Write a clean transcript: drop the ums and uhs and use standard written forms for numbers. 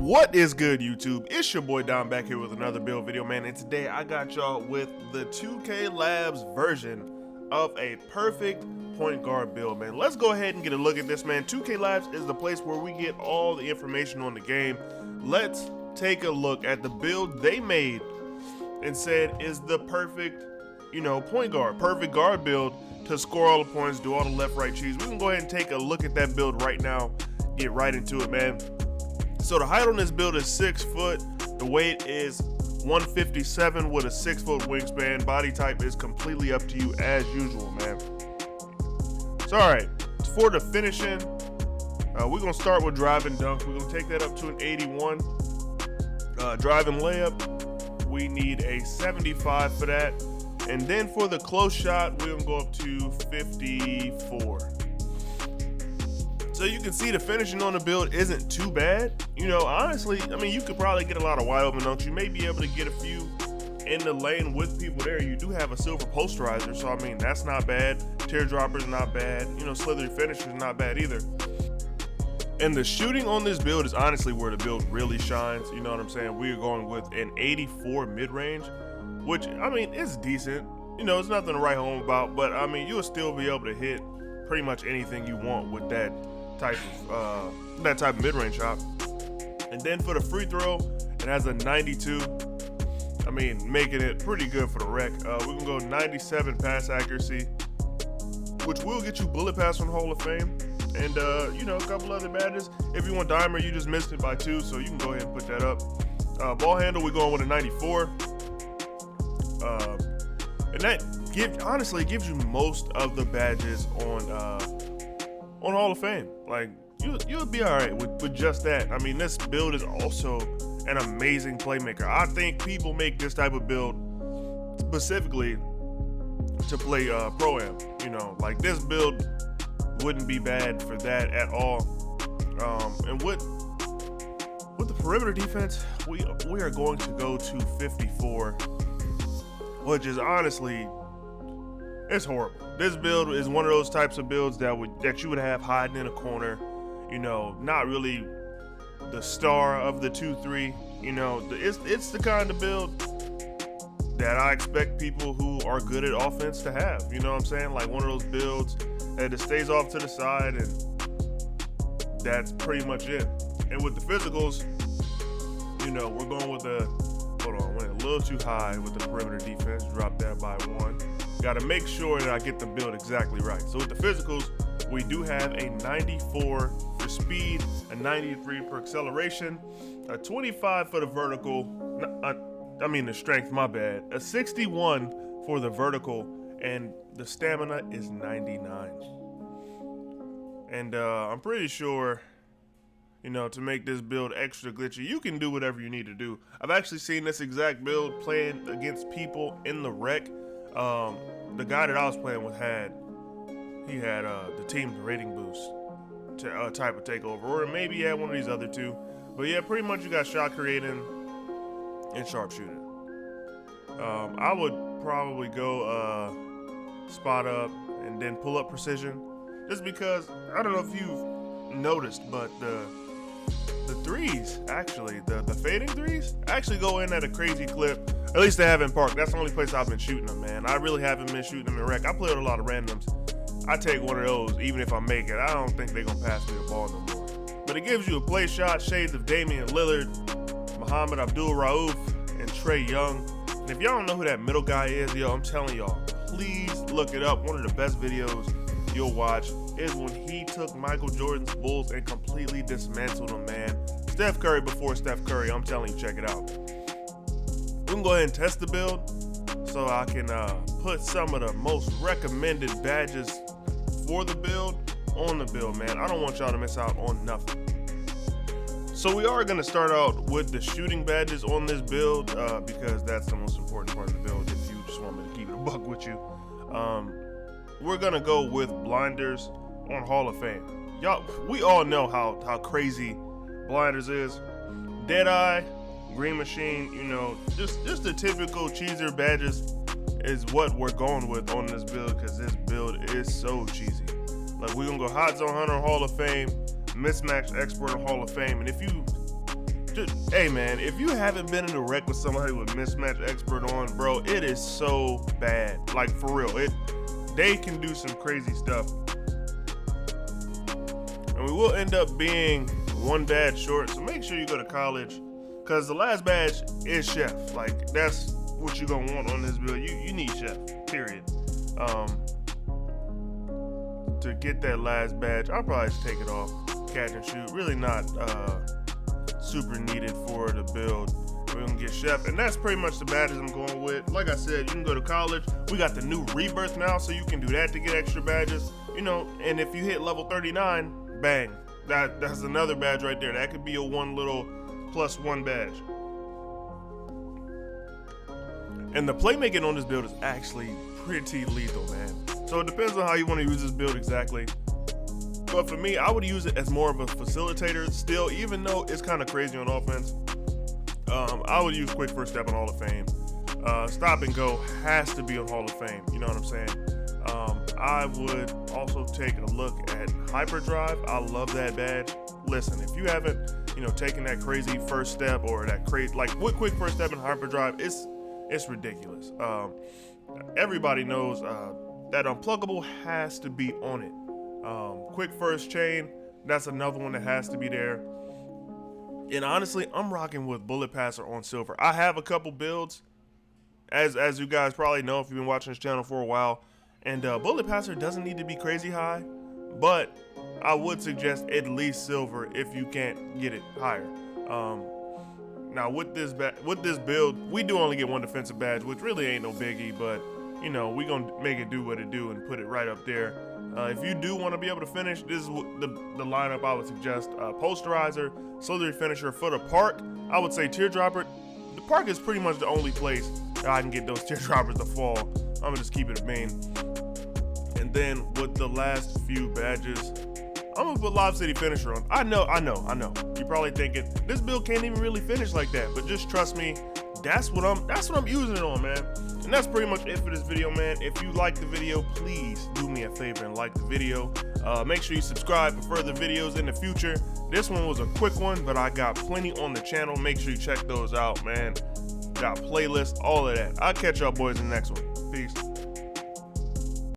What is good, YouTube? It's your boy Don back here with another build video, man, and today I got y'all with the 2K Labs version of a perfect point guard build, man. Let's go ahead and get a look at this, man. 2K Labs is the place where we get all the information on the game. Let's take a look at the build they made and said is the perfect, point guard, perfect guard build to score all the points, do all the left, right cheese. We can go ahead and take a look at that build right now, get right into it, man. So the height on this build is 6 foot. The weight is 157 with a 6 foot wingspan. Body type is completely up to you as usual, man. So all right, for the finishing, we're gonna start with drive and dunk. We're gonna take that up to an 81. Drive and layup, we need a 75 for that. And then for the close shot, we're gonna go up to 54. So you can see the finishing on the build isn't too bad. Honestly, I mean, you could probably get a lot of wide open dunks. You may be able to get a few in the lane with people there. You do have a silver posterizer, so I mean, that's not bad. Teardropper's not bad. Slithery finisher's not bad either. And the shooting on this build is honestly where the build really shines. You know what I'm saying? We are going with an 84 mid-range, which, I mean, it's decent. It's nothing to write home about, but I mean, you'll still be able to hit pretty much anything you want with that type of mid-range shot. And then for the free throw, it has a 92. I mean, making it pretty good for the rec. We can go 97 pass accuracy, which will get you bullet pass from the Hall of Fame. And a couple other badges. If you want dimer, you just missed it by 2, so you can go ahead and put that up. Ball handle, we're going with a 94. And that honestly gives you most of the badges on Hall of Fame. Like, you'll be all right with just that. I mean, this build is also an amazing playmaker. I think people make this type of build specifically to play Pro-Am. Like, this build wouldn't be bad for that at all. And with the perimeter defense, we are going to go to 54, which is honestly, it's horrible. This build is one of those types of builds that you would have hiding in a corner. Not really the star of the 2-3. It's the kind of build that I expect people who are good at offense to have. You know what I'm saying? Like one of those builds that it stays off to the side, and that's pretty much it. And with the physicals, we're going with went a little too high with the perimeter defense. Drop that by 1. Got to make sure that I get the build exactly right. So with the physicals, we do have a 94 for speed, a 93 for acceleration, a 25 for the vertical, the strength, my bad, a 61 for the vertical, and the stamina is 99. And I'm pretty sure, to make this build extra glitchy, you can do whatever you need to do. I've actually seen this exact build playing against people in the rec. The guy that I was playing with had the team's rating boost type of takeover, or maybe he had one of these other two. But yeah, pretty much you got shot creating and sharpshooting. I would probably go spot up and then pull up precision, just because I don't know if you've noticed, but the threes, actually, the fading threes actually go in at a crazy clip. At least they have in park. That's the only place I've been shooting them, man. I really haven't been shooting them in rec. I play with a lot of randoms. I take one of those even if I make it. I don't think they're gonna pass me the ball no more. But it gives you a play shot, shades of Damian Lillard, Muhammad Abdul-Rauf, and Trae Young. And if y'all don't know who that middle guy is, I'm telling y'all, please look it up. One of the best videos you'll watch is when he took Michael Jordan's Bulls and completely dismantled them, man. Steph Curry before Steph Curry. I'm telling you, check it out. We can go ahead and test the build so I can put some of the most recommended badges for the build on the build, man. I don't want y'all to miss out on nothing. So we are going to start out with the shooting badges on this build because that's the most important part of the build if you just want me to keep it a buck with you. We're going to go with blinders on Hall of Fame. Y'all, we all know how crazy blinders is. Deadeye, Green Machine, just the typical cheeser badges is what we're going with on this build, because this build is so cheesy. Like, we're gonna go Hot Zone Hunter Hall of Fame, Mismatch Expert Hall of Fame, and if you Hey man, if you haven't been in a wreck with somebody with mismatch expert on, bro, it is so bad. Like for real, they can do some crazy stuff. And we will end up being one badge short, so make sure you go to college, because the last badge is chef. Like, that's what you're gonna want on this build. You need chef, period. To get that last badge, I'll probably just take it off, catch and shoot. Really not super needed for the build. We're gonna get chef, and that's pretty much the badges I'm going with. Like I said, you can go to college. We got the new rebirth now, so you can do that to get extra badges. You know, and if you hit level 39, bang, that's another badge right there. That could be a one little +1 badge. And the playmaking on this build is actually pretty lethal, man. So it depends on how you want to use this build exactly. But for me, I would use it as more of a facilitator still, even though it's kind of crazy on offense. I would use quick first step on Hall of Fame. Stop and go has to be on Hall of Fame. You know what I'm saying? I would also take a look at hyperdrive. I love that badge. Listen, if you haven't, taken that crazy first step or that crazy, like with quick first step and hyperdrive, it's ridiculous. Everybody knows that unpluggable has to be on it. Quick first chain, that's another one that has to be there. And honestly, I'm rocking with Bullet Passer on silver. I have a couple builds, as you guys probably know if you've been watching this channel for a while. And Bullet Passer doesn't need to be crazy high, but I would suggest at least silver if you can't get it higher. Now with this build, we do only get one defensive badge, which really ain't no biggie, but we gonna make it do what it do and put it right up there. If you do want to be able to finish, this is the lineup I would suggest. Posterizer, Slithery Finisher for the park. I would say Teardropper. The park is pretty much the only place that I can get those Teardroppers to fall. I'm gonna just keep it a bean. And then with the last few badges, I'm gonna put Lob City Finisher on. I know. You're probably thinking this build can't even really finish like that, but just trust me, that's what I'm using it on, man. And that's pretty much it for this video, man. If you like the video, please do me a favor and like the video. Make sure you subscribe for further videos in the future. This one was a quick one, but I got plenty on the channel. Make sure you check those out, man. Got playlists, all of that. I'll catch y'all boys in the next one. Peace.